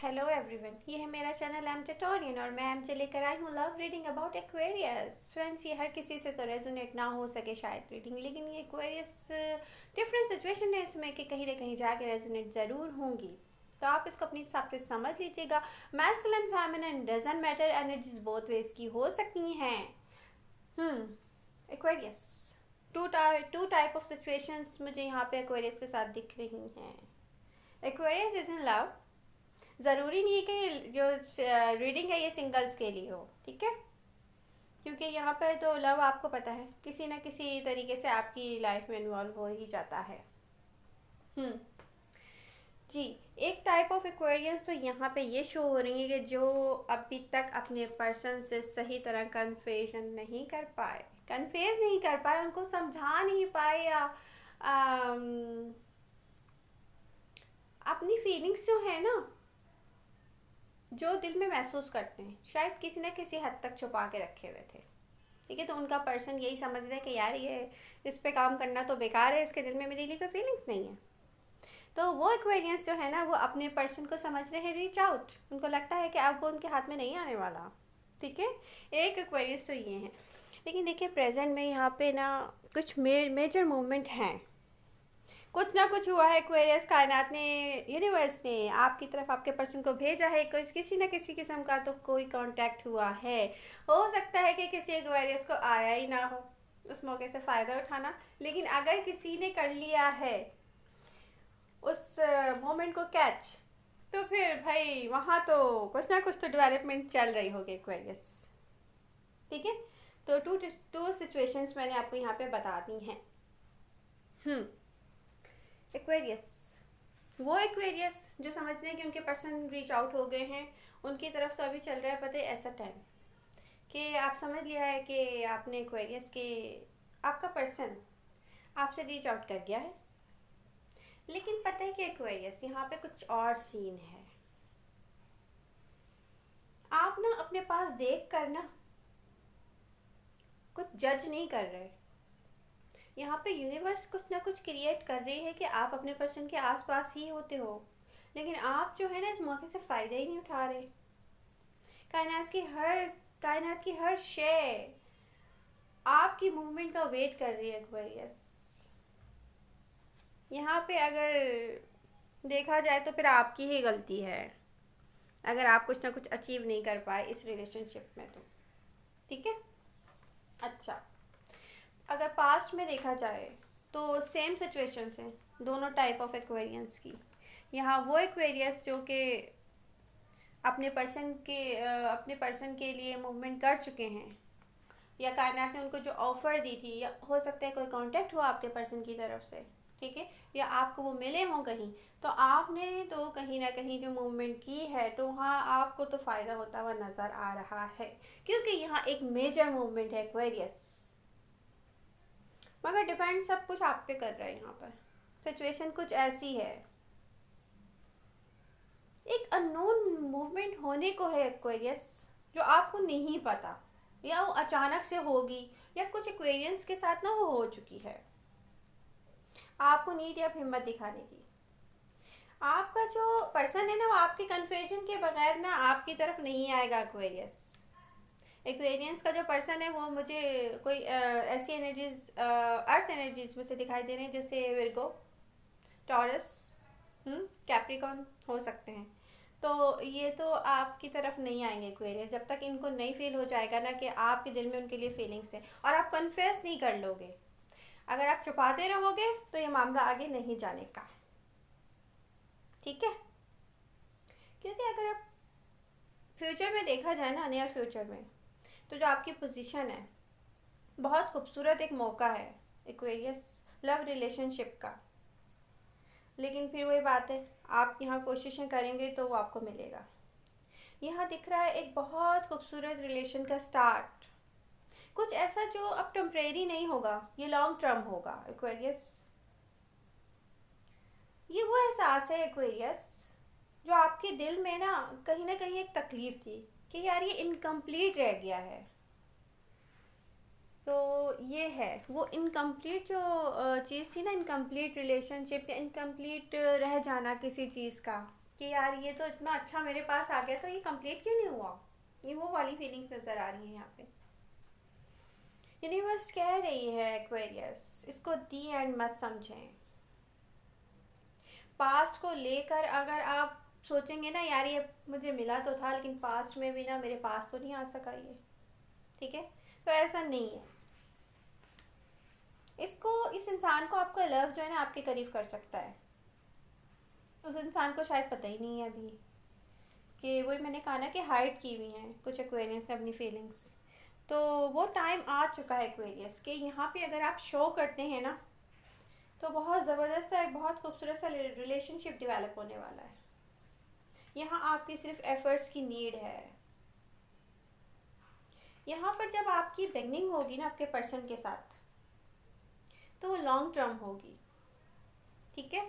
Hello everyone, ये है मेरा चैनल एम ट्यूटोरियल और मैं एम से लेकर आई हूँ love reading about Aquarius. Friends, ये हर किसी से तो रेजोनेट ना हो सके शायद रीडिंग, लेकिन ये एक्वेरियस डिफरेंट सिचुएशन है इसमें कि कहीं ना कहीं जाके रेजोनेट ज़रूर होंगी। तो आप इसको अपने हिसाब से समझ लीजिएगा। Masculine feminine doesn't matter, energies both ways की हो सकती हैं। Aquarius two type of situations मुझे यहाँ पे एक्वेरियस के साथ दिख रही हैं। Aquarius is in love. ज़रूरी नहीं है कि जो रीडिंग है ये सिंगल्स के लिए हो, ठीक है, क्योंकि यहाँ पे तो लव आपको पता है किसी ना किसी तरीके से आपकी लाइफ में इन्वॉल्व हो ही जाता है। हम्म जी, एक टाइप ऑफ एक्वेरियंस तो यहाँ पे ये शो हो रही है कि जो अभी तक अपने पर्सन से सही तरह कन्फेशन नहीं कर पाए, कन्फेस नहीं कर पाए, उनको समझा नहीं पाए या अपनी फीलिंग्स जो है ना, जो दिल में महसूस करते हैं, शायद किसी न किसी हद तक छुपा के रखे हुए थे। ठीक है, तो उनका पर्सन यही समझ रहे हैं कि यार ये इस पे काम करना तो बेकार है, इसके दिल में मेरे लिए कोई फीलिंग्स नहीं है। तो वो एक्वेरियंस जो है ना, वो अपने पर्सन को समझ रहे हैं रीच आउट। उनको लगता है कि अब वो उनके हाथ में नहीं आने वाला। ठीक है, एक एक्वेरियंस तो ये है। लेकिन देखिए प्रेजेंट में यहाँ पे ना कुछ मेजर मूवमेंट हैं। कुछ ना कुछ हुआ है एक्वेरियस, कायनात ने, यूनिवर्स ने आपकी तरफ आपके पर्सन को भेजा है। कुछ किसी न किसी किस्म का तो कोई कांटेक्ट हुआ है। हो सकता है कि किसी एक्वेरियस को आया ही ना हो, उस मौके से फ़ायदा उठाना। लेकिन अगर किसी ने कर लिया है उस मोमेंट को कैच, तो फिर भाई वहाँ तो कुछ ना कुछ तो डेवलपमेंट चल रही होगी एक्वेरियस। ठीक है, तो टू सिचुएशंस मैंने आपको यहाँ पे बता दी हैं। एक्वेरियस, वो एक्वेरियस जो समझ रहे हैं कि उनके पर्सन रीच आउट हो गए हैं, उनकी तरफ तो अभी चल रहा है पता है ऐसा टाइम कि आप समझ लिया है कि आपने एक्वेरियस के, आपका पर्सन आपसे रीच आउट कर गया है। लेकिन पता है कि एक्वेरियस यहाँ पे कुछ और सीन है। आप ना अपने पास देख कर ना कुछ जज नहीं कर रहे। यहाँ पे यूनिवर्स कुछ ना कुछ क्रिएट कर रही है कि आप अपने पर्सन के आसपास ही होते हो, लेकिन आप जो है ना इस मौके से फ़ायदा ही नहीं उठा रहे। कायनात की हर कायनात की हर शय आपकी मूवमेंट का वेट कर रही है एक्वेरियस। यहाँ पे अगर देखा जाए तो फिर आपकी ही गलती है अगर आप कुछ ना कुछ अचीव नहीं कर पाए इस रिलेशनशिप में तो। ठीक है, अच्छा, अगर पास्ट में देखा जाए तो सेम सिचुएशंस हैं दोनों टाइप ऑफ एक्वेरियंस की। यहाँ वो एक्वेरियस जो कि अपने पर्सन के लिए मूवमेंट कर चुके हैं, या कायनात ने उनको जो ऑफ़र दी थी, या हो सकता है कोई कांटेक्ट हुआ आपके पर्सन की तरफ से, ठीक है, या आपको वो मिले हों कहीं, तो आपने तो कहीं ना कहीं जो मूवमेंट की है तो वहाँ आपको तो फ़ायदा होता हुआ नज़र आ रहा है, क्योंकि यहाँ एक मेजर मूवमेंट है एक्वेरियस। मगर डिपेंड सब कुछ आप पे कर रहा है। यहाँ पर सिचुएशन कुछ ऐसी है, एक अननोन मूवमेंट होने को है एक्वेरियस, जो आपको नहीं पता, या वो अचानक से होगी, या कुछ एक्वेरियंस के साथ ना वो हो चुकी है। आपको नीड या हिम्मत दिखाने की, आपका जो पर्सन है ना वो आपके कन्फेशन के बगैर ना आपकी तरफ नहीं आएगा एक्वेरियस। एक्वेरियंस का जो पर्सन है वो मुझे कोई ऐसी एनर्जीज, अर्थ एनर्जीज में से दिखाई दे रहे हैं, जैसे विर्गो, टॉरस, कैप्रिकॉन हो सकते हैं। तो ये तो आपकी तरफ नहीं आएंगे एक्वेरियस जब तक इनको नहीं फील हो जाएगा ना कि आपके दिल में उनके लिए फीलिंग्स है, और आप कन्फेस नहीं कर लोगे। अगर आप छुपाते रहोगे तो ये मामला आगे नहीं जाने का। ठीक है, क्योंकि अगर आप फ्यूचर में देखा जाए ना, नियर फ्यूचर में, तो जो आपकी पोजीशन है बहुत खूबसूरत एक मौका है एक्वेरियस लव रिलेशनशिप का। लेकिन फिर वही बात है, आप यहाँ कोशिशें करेंगे तो वो आपको मिलेगा। यहाँ दिख रहा है एक बहुत खूबसूरत रिलेशन का स्टार्ट, कुछ ऐसा जो अब टेम्परेरी नहीं होगा, ये लॉन्ग टर्म होगा एक्वेरियस। ये वो एहसास है एक्वेरियस जो आपके दिल में ना कहीं एक तकलीफ थी कि यार ये इनकम्प्लीट रह गया है। तो ये है वो इनकम्प्लीट जो चीज़ थी ना, इनकम्प्लीट रिलेशनशिप या इनकम्प्लीट रह जाना किसी चीज़ का, कि यार ये तो इतना अच्छा मेरे पास आ गया तो ये कंप्लीट क्यों नहीं हुआ। ये वो वाली फीलिंग्स नज़र आ रही हैं यहाँ पे। यूनिवर्स कह रही है एक्वेरियस, इसको दी एंड मत समझें। पास्ट को लेकर अगर आप सोचेंगे ना, यार ये मुझे मिला तो था लेकिन पास्ट में भी ना मेरे पास तो नहीं आ सका ये, ठीक है, तो ऐसा नहीं है। इसको, इस इंसान को आपका लव जो है ना आपके करीब कर सकता है। उस इंसान को शायद पता ही नहीं है अभी कि वही मैंने कहा ना कि हाइड की हुई हैं कुछ एक्वेरियंस ने अपनी फीलिंग्स। तो वो टाइम आ चुका है एक्वेरियस कि यहाँ पे अगर आप शो करते हैं ना तो बहुत ज़बरदस्त सा, एक बहुत खूबसूरत सा रिलेशनशिप डेवलप होने वाला है। यहाँ आपकी सिर्फ एफर्ट्स की नीड है। यहाँ पर जब आपकी बेगनिंग होगी ना आपके पर्सन के साथ तो वो लॉन्ग टर्म होगी, ठीक है।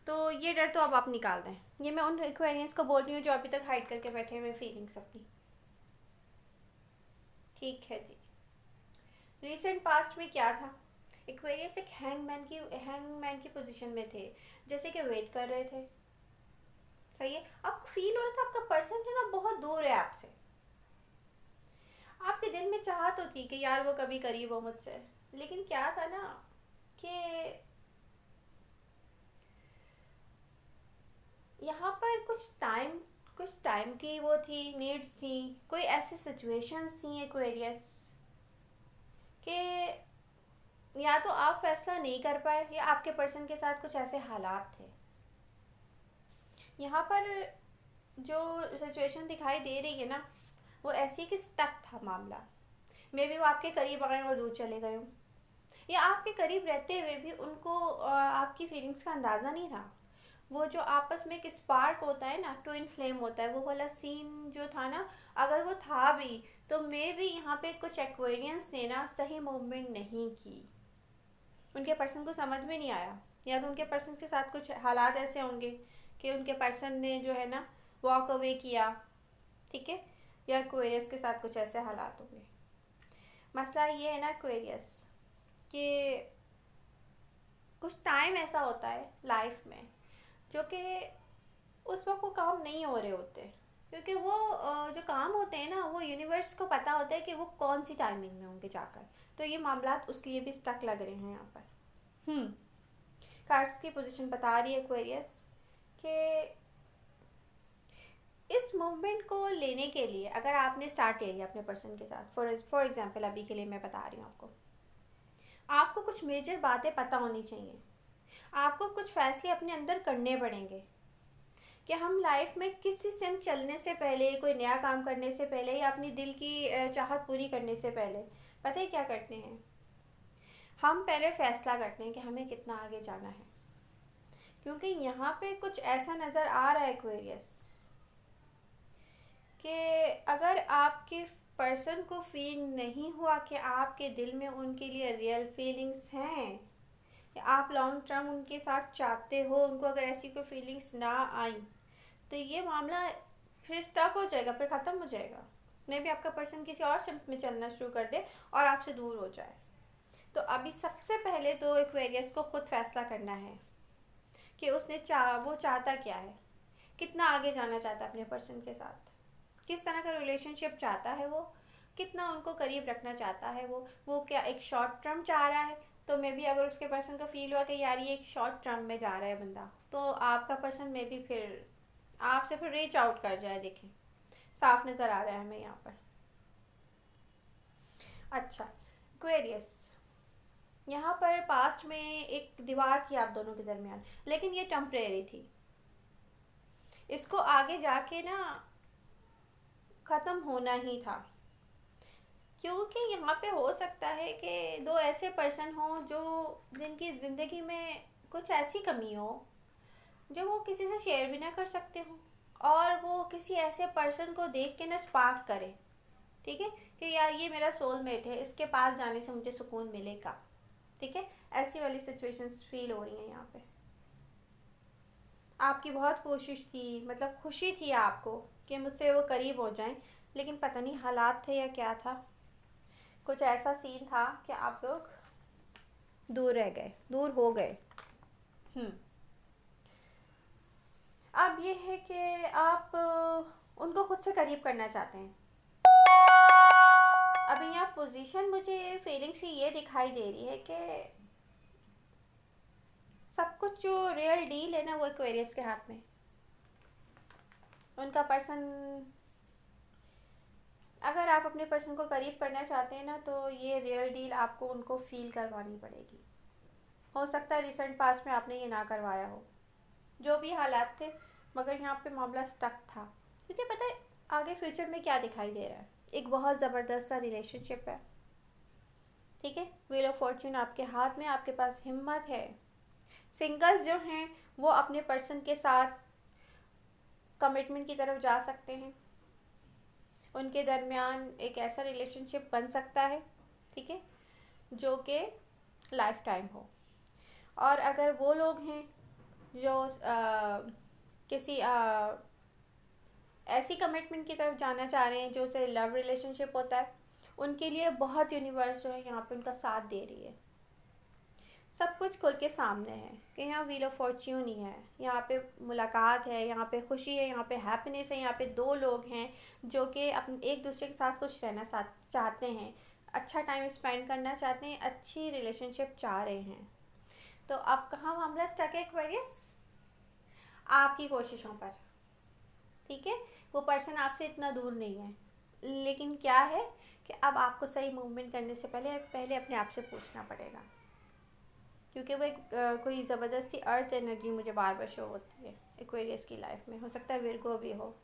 तो ये डर तो अब आप निकाल दें। ये मैं उन एक्वेरियंस को बोल रही हूँ जो अभी तक हाइड करके बैठे हुए फीलिंग्स अपनी, ठीक है जी। रिसेंट पास्ट में क्या था, एक्वेरियस एक हैंगमैन की पोजीशन में थे, जैसे कि वेट कर रहे थे। सही है, आपको फील हो रहा था आपका पर्सन जो ना बहुत दूर है आपसे। आपके दिल में चाह तो थी कि यार वो कभी करीब हो मुझसे, लेकिन क्या था ना कि यहाँ पर कुछ टाइम की वो थी, नीड्स थी, कोई ऐसी सिचुएशंस थी एक्वेरियस कि या तो आप फैसला नहीं कर पाए या आपके पर्सन के साथ कुछ ऐसे हालात थे। यहाँ पर जो सिचुएशन दिखाई दे रही है ना वो ऐसी कि स्टक था मामला। मे बी वो आपके करीब आ गए और दूर चले गए हों, या आपके करीब रहते हुए भी उनको आपकी फीलिंग्स का अंदाज़ा नहीं था। वो जो आपस में एक स्पार्क होता है ना, ट्विन फ्लेम होता है, वो वाला सीन जो था ना, अगर वो था भी तो मे भी यहाँ पे कुछ एक्वेरियंस ने ना सही मूवमेंट नहीं की। उनके पर्सन को समझ में नहीं आया, या तो उनके पर्सन के साथ कुछ हालात ऐसे होंगे कि उनके पर्सन ने जो है ना वॉक अवे किया, ठीक है, या एक्वेरियस के साथ कुछ ऐसे हालात होंगे। मसला ये है ना एक्वेरियस कि कुछ टाइम ऐसा होता है लाइफ में जो कि उस वक्त वो काम नहीं हो रहे होते, क्योंकि वो जो काम होते हैं ना वो यूनिवर्स को पता होता है कि वो कौन सी टाइमिंग में होंगे जाकर। तो ये मामला उस लिए भी स्टक लग रहे हैं यहाँ पर। कार्ड्स की पोजीशन बता रही है एक्वेरियस कि इस मूवमेंट को लेने के लिए अगर आपने स्टार्ट ले लिया अपने पर्सन के साथ, फॉर एग्जांपल अभी के लिए मैं बता रही हूँ आपको कुछ मेजर बातें पता होनी चाहिए। आपको कुछ फैसले अपने अंदर करने पड़ेंगे कि हम लाइफ में किसी से चलने से पहले, कोई नया काम करने से पहले या अपनी दिल की चाहत पूरी करने से पहले पता है क्या करते हैं, हम पहले फैसला करते हैं कि हमें कितना आगे जाना है। क्योंकि यहाँ पे कुछ ऐसा नज़र आ रहा है एक्वेरियस कि अगर आपके पर्सन को फील नहीं हुआ कि आपके दिल में उनके लिए रियल फीलिंग्स हैं, आप लॉन्ग टर्म उनके साथ चाहते हो, उनको अगर ऐसी कोई फीलिंग्स ना आई तो ये मामला फिर स्टक हो जाएगा, फिर ख़त्म हो जाएगा। मे भी आपका पर्सन किसी और सिम्ट में चलना शुरू कर दे और आपसे दूर हो जाए। तो अभी सबसे पहले तो एक्वेरियस को खुद फैसला करना है कि वो चाहता क्या है, कितना आगे जाना चाहता है अपने पर्सन के साथ, किस तरह का रिलेशनशिप चाहता है वो, कितना उनको करीब रखना चाहता है वो क्या एक शॉर्ट टर्म चाह रहा है। तो मे भी अगर उसके पर्सन को फील हुआ कि यार ये एक शॉर्ट टर्म में जा रहा है बंदा, तो आपका पर्सन मे भी फिर आपसे फिर रीच आउट कर जाए। देखें, साफ नज़र आ रहा है हमें यहाँ पर। अच्छा एक्वेरियस, यहाँ पर पास्ट में एक दीवार थी आप दोनों के दरमियान, लेकिन ये टेम्परेरी थी। इसको आगे जाके ना ख़त्म होना ही था, क्योंकि यहाँ पे हो सकता है कि दो ऐसे पर्सन हों जो जिनकी ज़िंदगी में कुछ ऐसी कमी हो जो वो किसी से शेयर भी ना कर सकते हों, और वो किसी ऐसे पर्सन को देख के ना स्पार्क करे, ठीक है, कि यार ये मेरा सोलमेट है, इसके पास जाने से मुझे सुकून मिलेगा, ठीक है। ऐसी वाली सिचुएशंस फील हो रही हैं यहाँ पे। आपकी बहुत कोशिश थी, मतलब खुशी थी आपको कि मुझसे वो करीब हो जाएं, लेकिन पता नहीं हालात थे या क्या था, कुछ ऐसा सीन था कि आप लोग दूर रह गए, दूर हो गए। अब ये है कि आप उनको खुद से करीब करना चाहते हैं। अभी यहाँ पोजीशन मुझे फीलिंग से ये दिखाई दे रही है कि सब कुछ जो रियल डील है ना वो एक्वेरियस के हाथ में। उनका पर्सन, अगर आप अपने पर्सन को करीब करना चाहते हैं ना तो ये रियल डील आपको उनको फील करवानी पड़ेगी। हो सकता है रिसेंट पास्ट में आपने ये ना करवाया हो, जो भी हालात थे, मगर यहाँ पे मामला स्टक था। क्योंकि पता है आगे फ्यूचर में क्या दिखाई दे रहा है, एक बहुत ज़बरदस्त सा रिलेशनशिप है। ठीक है, व्हील ऑफ फॉर्च्यून आपके हाथ में, आपके पास हिम्मत है। सिंगल्स जो हैं वो अपने पर्सन के साथ कमिटमेंट की तरफ जा सकते हैं। उनके दरमियान एक ऐसा रिलेशनशिप बन सकता है, ठीक है, जो कि लाइफ टाइम हो। और अगर वो लोग हैं जो किसी ऐसी कमिटमेंट की तरफ जाना चाह रहे हैं जो से लव रिलेशनशिप होता है, उनके लिए बहुत यूनिवर्स जो है यहाँ पे उनका साथ दे रही है। सब कुछ खुल के सामने है कि यहाँ व्हील ऑफ फॉर्च्यून ही है, यहाँ पे मुलाकात है, यहाँ पे खुशी है, यहाँ पे हैप्पीनेस है, यहाँ पे दो लोग हैं जो कि अपने एक दूसरे के साथ खुश रहना चाहते हैं, अच्छा टाइम स्पेंड करना चाहते हैं, अच्छी रिलेशनशिप चाह रहे हैं। तो अब कहाँ मामला स्टक है एक्वेरियस? आपकी कोशिशों पर। ठीक है, वो पर्सन आपसे इतना दूर नहीं है, लेकिन क्या है कि अब आपको सही मूवमेंट करने से पहले पहले अपने आप से पूछना पड़ेगा। क्योंकि वो एक कोई ज़बरदस्ती अर्थ एनर्जी मुझे बार बार शो होती है एक्वेरियस की लाइफ में, हो सकता है विर्गो भी हो।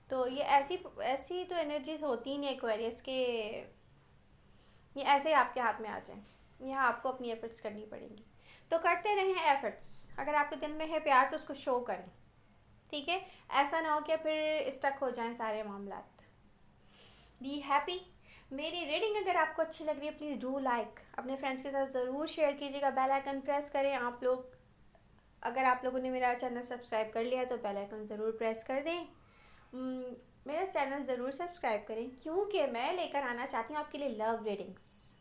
तो ये ऐसी ऐसी तो एनर्जीज होती ही नहीं एक्वेरियस के, ये ऐसे ही आपके हाथ में आ जाए। यहाँ आपको अपनी एफर्ट्स करनी पड़ेंगी, तो करते रहें एफर्ट्स। अगर आपके दिल में है प्यार तो उसको शो करें, ठीक है। ऐसा ना हो कि फिर स्टक हो जाएं सारे मामलात। Be happy. मेरी रीडिंग अगर आपको अच्छी लग रही है प्लीज़ डू लाइक, अपने फ्रेंड्स के साथ ज़रूर शेयर कीजिएगा, बेल आइकन प्रेस करें आप लोग। अगर आप लोगों ने मेरा चैनल सब्सक्राइब कर लिया है तो बेल आइकन ज़रूर प्रेस कर दें। मेरा चैनल ज़रूर सब्सक्राइब करें क्योंकि मैं लेकर आना चाहती हूँ आपके लिए लव रीडिंग्स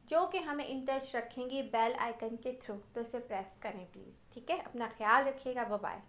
जो कि हमें इन टच रखेंगी बेल आइकन के थ्रू। तो इसे प्रेस करें प्लीज़, ठीक है। अपना ख्याल रखिएगा, बाय बाय।